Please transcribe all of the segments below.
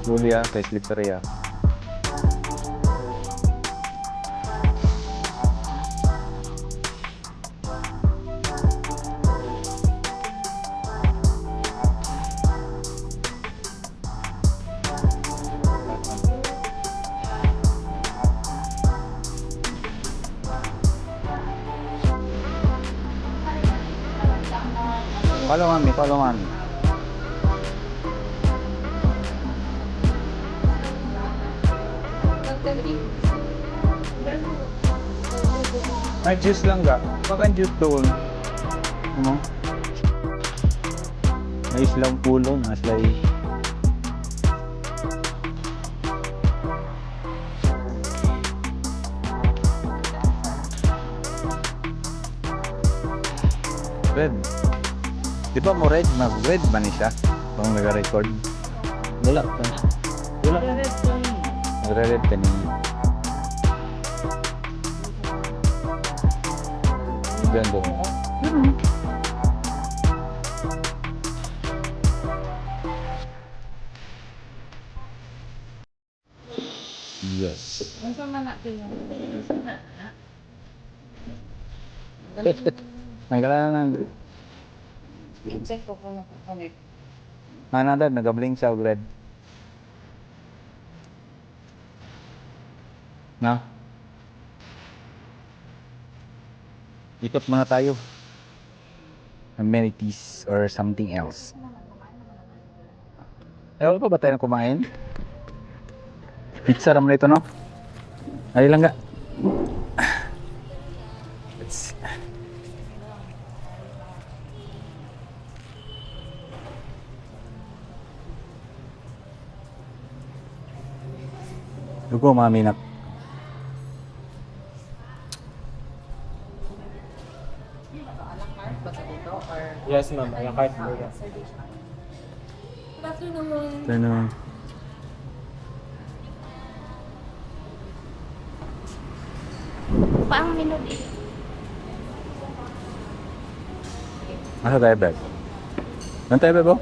Julia, facelift area. Follow mami, follow mami. May juice lang ga. Baka juice doon. Ano? May islang pulo na slay. Red. Di ba mo red? Mag-red ba ni siya? Bang nag-record? Wala pa. Wala. Nagre-red ka niya. Ganda. Yes. Masa mana tu yang? May kailangan. Check ko kung ano. Nanadad, nag-bling siya red. Na? Ikot muna tayo. Amenities or something else. Ewan pa ba tayo kumain? Pizza naman ito, no? Ay lang nga. Let's... Dugo, mami na. Yes, ma'am. Yung card mo. Good afternoon. Ano? Paang menu din? Masa tayo, bag? Saan tayo, bebo?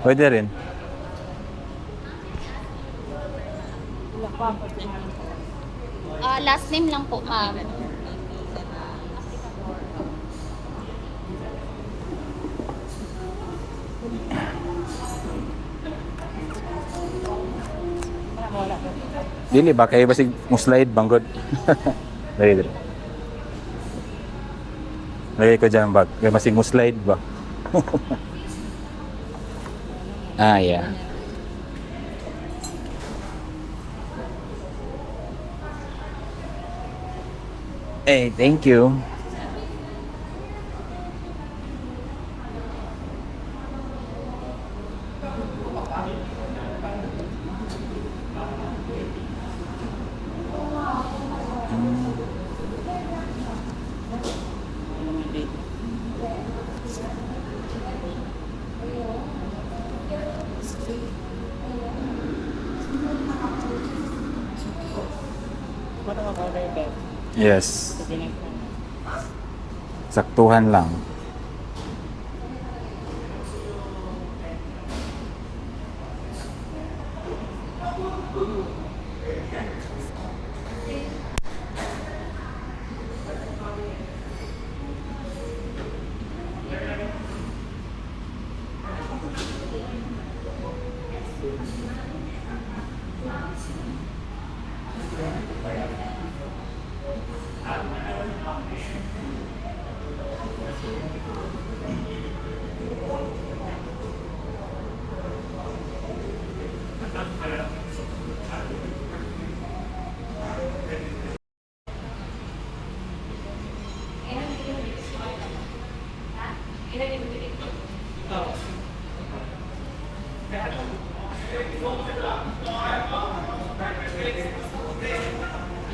Pwede rin. Last name lang po, ma'am. Dili ba kayo basig mo slide banggod. Dali dali. Lagay ko dyan ang bag. Kaya basig mo slide ba? Ah, yeah. Hey, thank you. Yes. Saktuhan lang.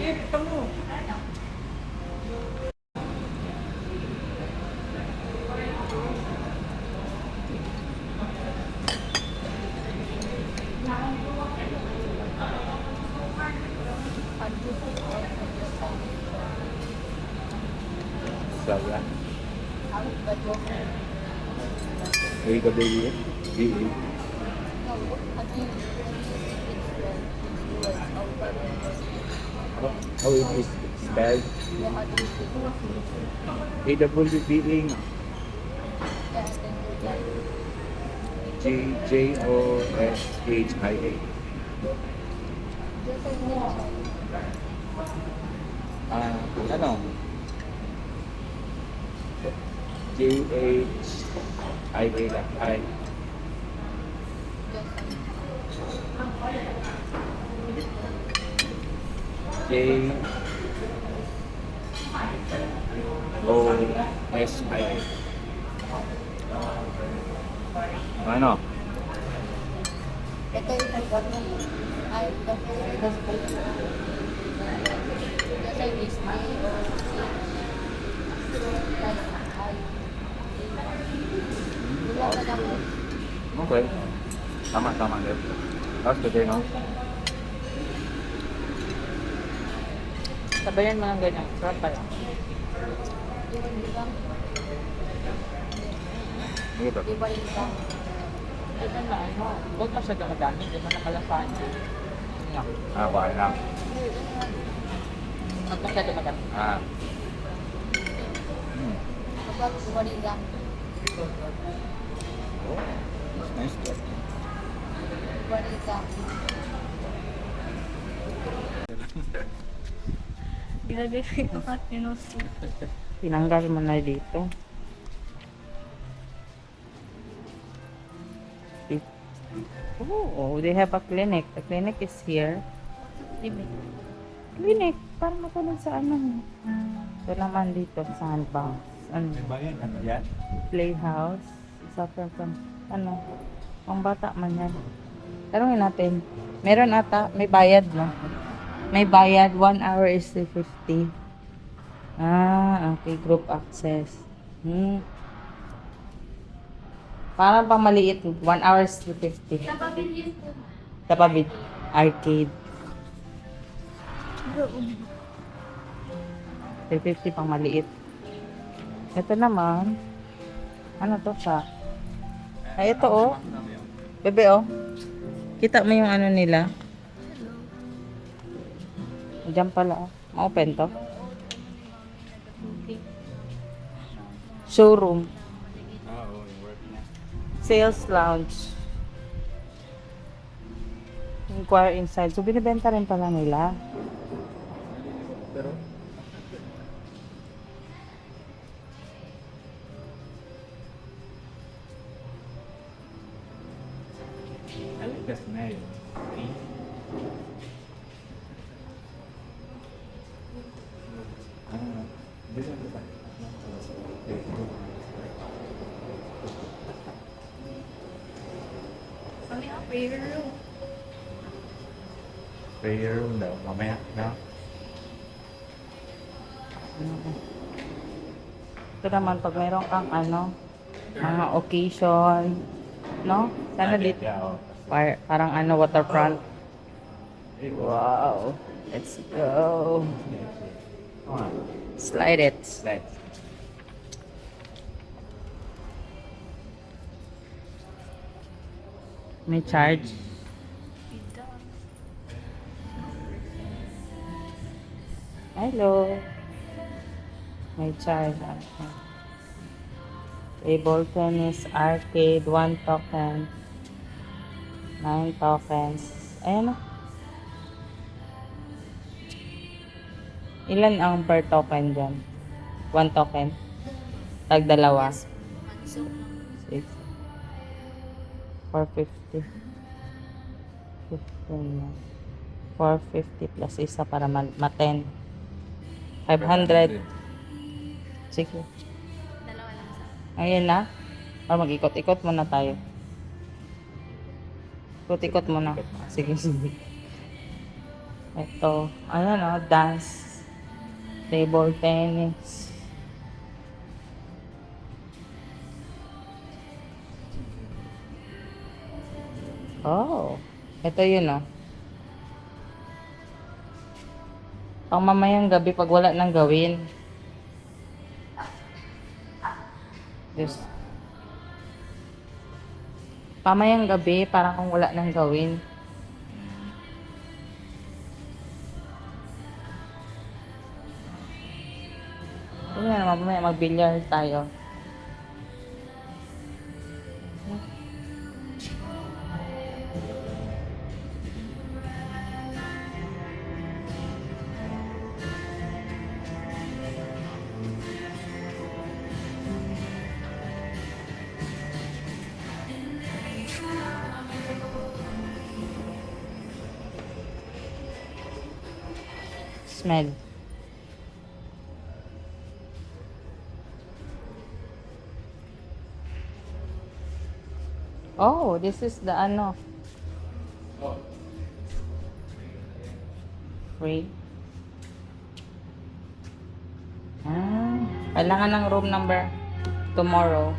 Sabi. Hey, ka baby. Baby. How it is spelled? AWBing. JOSHIA. Ano? JHIA lang. I. JOSIA. Ano? Ito yung ay, Okay. Tama. Tapos pwede, no? Sabayan mo ng ganyan. Sarap pala. Ito. Ito na ano. Huwag masyadong madami. Hindi mo nakalasahan. Yan. Kuhaan lang. Huwag masyadong madami. Oh, that's nice. Ilagay ko ka pinusi. Tinanggal mo na dito. Oh, they have a clinic. The clinic is here. Clinic. Para matulog sa ano. Ito naman dito sa handbang. Ano? Bayan, ano yan? Playhouse. Suffer from, ano, pang bata man yan. Tanungin natin. Meron ata, may bayad, no? May bayad, 1 hour is 350. Okay, group access. Parang pang maliit, 1 hour is 350. Tapabit, arcade. 350 pang maliit. Ito naman, ano to siya? Ay, ito oh. Bebe oh. Kita mo yung ano nila? Diyan pala oh. Ma-open to. Showroom. Oo, yung work niya. Sales lounge. Inquire inside. So, binibenta rin pala nila. Pero, I like the smell. This one is Kami ang prayer room. prayer room daw. Mamaya, no? Ito naman, pag mayroon kang ano, mga occasion, no? Sana dito. Yeah, Parang ano, waterfront. Wow. Let's go. Come on. Slide it. Let's. May charge. Hello. May charge. Table tennis, arcade, 1 token. 9 tokens. Ayan o. Ilan ang per token dyan? 1 token? Tag dalawa? 6. 450. 15 na. 450 plus isa para ma-10. 500. Sige. Ayun na. Para mag-ikot-ikot muna tayo. Ikot-ikot muna. Sige, sige. Ito, ayan o, dance, table tennis. Oh, ito yun o. Pang mamayang gabi pag wala nang gawin. Yes. Pamayang gabi, parang kung wala nang gawin. Hindi na naman, mamaya mag-billiard tayo. Smell. Oh, this is the ano. Free. Kailangan ng room number tomorrow.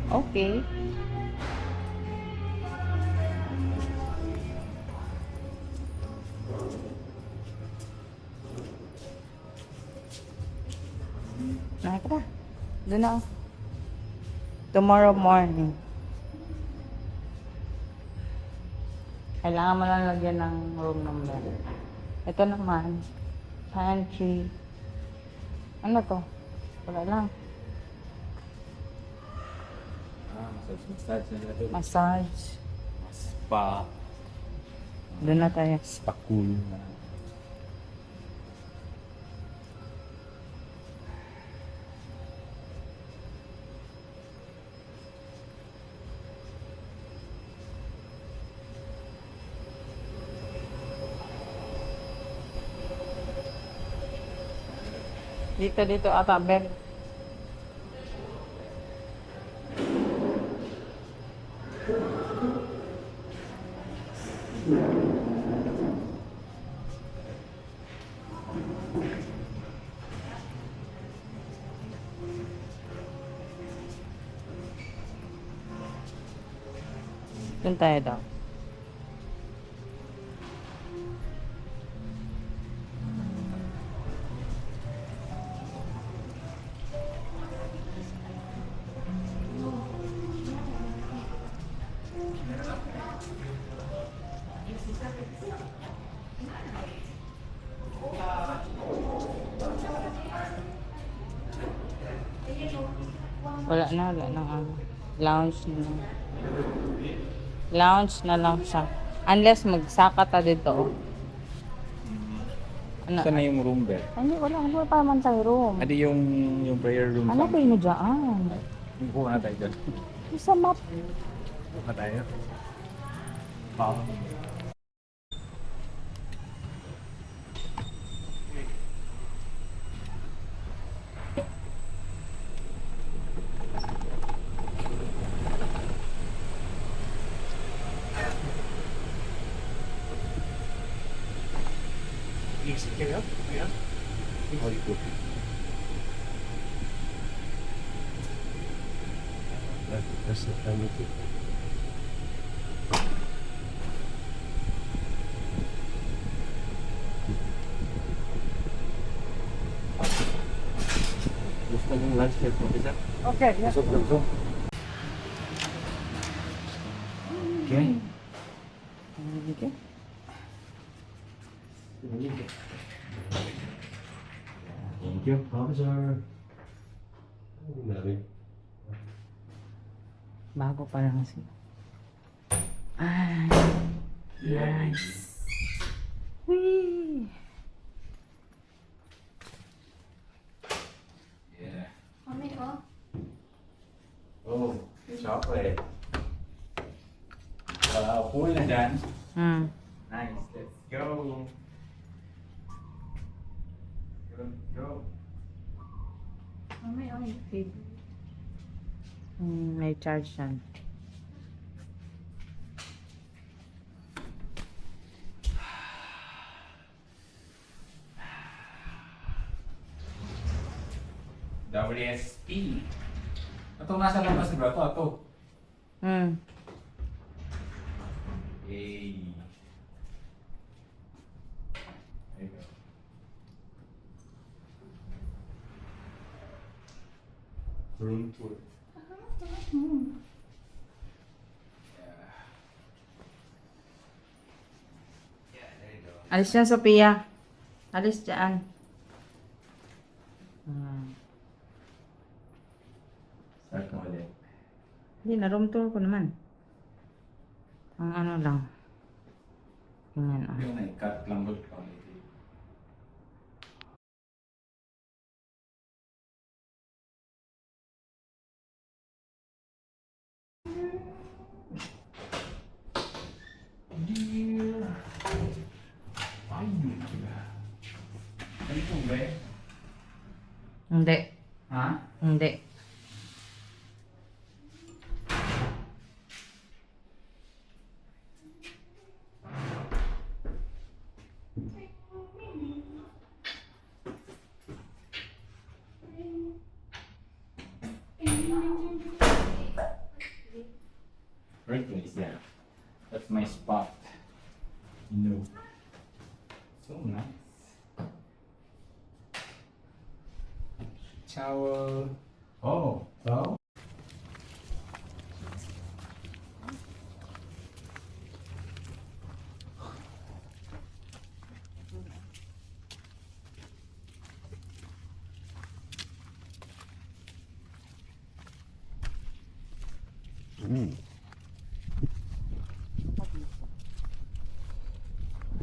Okay. Nakita. Doon na. Tomorrow morning. Kailangan mo lang lagyan ng room number. Ito naman. Pantry. Ano to? Wala lang. Massage na doon. Massage. Spa. Doon na tayo. Spa cool na. Dito ata, Ben. Doon tayo daw. Wala na ano. Lounge na lang. Lounge na lang siya. Unless magsaka ta dito. Ano? Saan na yung room bed? Ay, hindi, wala pa man tayo room. Adi yung prayer room. Ano kayo mo dyan? Buka na tayo dyan. Sa map. Buka tayo. Wow. That's the kind of thing. Gusto ng lunch here po, isa? Okay, yeah. Gusto ng zoom. Okay. Okay. Thank you, officer. Nabi. Bago pa lang siya. Ah, nice. Whee! Yeah. Mami, oh. Oh, chocolate. Wow, pool na dyan. Nice, let's go. Let's go. Mami, oh, yung feed. May charge yan. WSP. Ito nasa labas, di ba? Ito. Hmm. Hey. There you go. Room tour. Yeah, there you go. Alis dyan, Sophia. Alis dyan. Hmm. Start mo ulit. Hindi, na-room tour ko naman. Ang ano lang. Ganyan, ah. Yung na-cut lang doon. Hindi. Ha? Hindi. Right place, yeah. That's my spot. You know. So nice. Towel. Oh, so?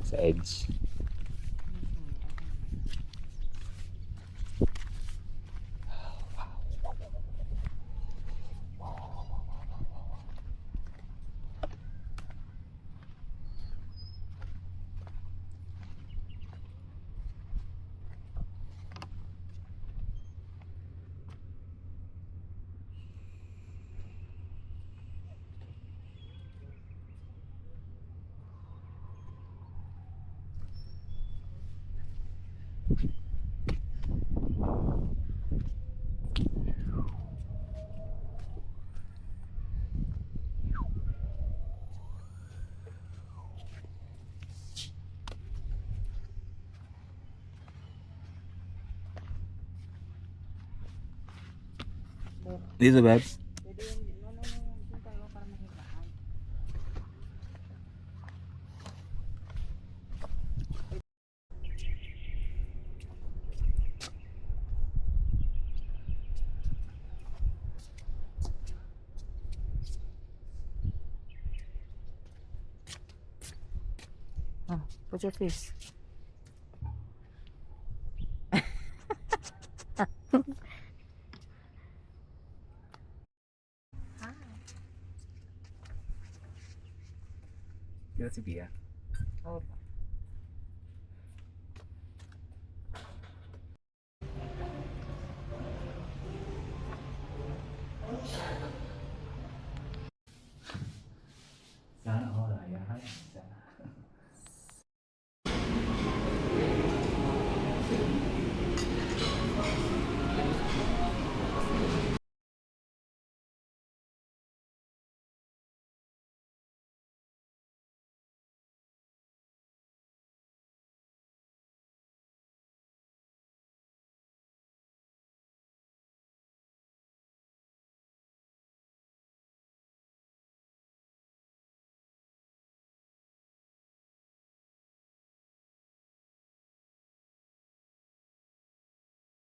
Sa edge. Dito, Babs. Oh, put your face. Kita si Pia. Oh. Sana all ayahan. Sana.